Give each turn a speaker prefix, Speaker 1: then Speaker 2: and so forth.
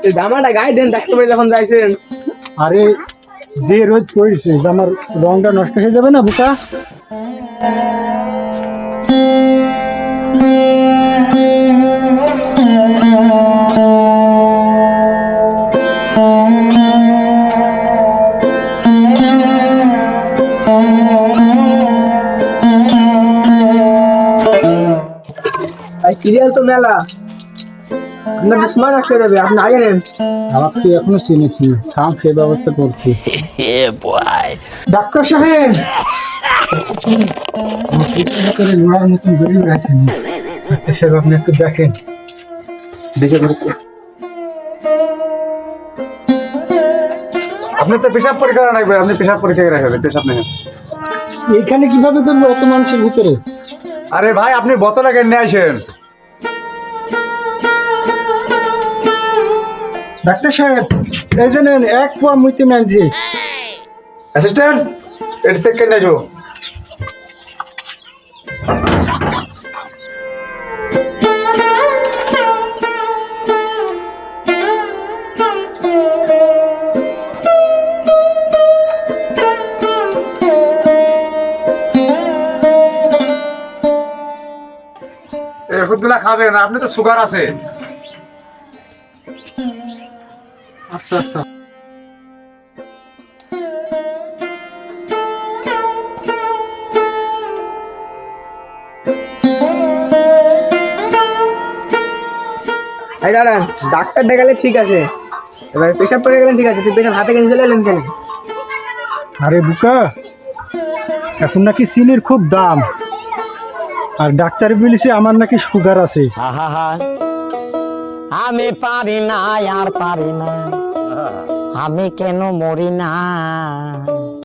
Speaker 1: এই জামাটা গায়ে দেন দেখতে পাই যখন যাইছেন।
Speaker 2: আরে যে রোদ পড়েছে আমার রংটা নষ্ট হয়ে যাবে না বুকা?
Speaker 1: সিরিয়াল তো মেলা, আপনার সময় নষ্ট হয়ে যাবে, আপনি আগে নেন।
Speaker 2: আমার তো এখনো চিনেছি, থাম সে ব্যবস্থা করছি। ডাক্তার সাহেব লোড়ার মতন বেরিয়ে গেছেন। ডাক্তার সাহেব আপনি একটু দেখেন, দেখে বলুন।
Speaker 3: আপনি তো পেশাব পরীক্ষা রাখবেন, আপনি পেশাব পরীক্ষা রাখবেন, পেশাব নেন।
Speaker 2: এইখানে কিভাবে করবো এত মানুষের ভিতরে?
Speaker 3: আরে ভাই আপনি বোতলে কেন আসেন?
Speaker 2: ডাক্তার সাহেব এই যে নেন, এক পোয়া মুইতে নেন যে।
Speaker 3: অ্যাসিস্ট্যান্ট এটা চেক কেন আসো। এই ওষুধগুলা খাবেন, আপনি তো সুগার আছে।
Speaker 2: আচ্ছা আচ্ছা।
Speaker 1: এই দাঁড়ান, ডাক্তার দেখালে ঠিক আছে, এবার পেশাব করে গেলেন ঠিক আছে, তুই পেশাব হাতে কিনে চলে এলেন কেন?
Speaker 2: আরে বুকা, এখন নাকি চিনির খুব দাম, আর ডাক্তার বলেছে আমার নাকি সুগার আছে।
Speaker 4: আহা আমি পারি না আর পারি না, আমি কেন মরি না।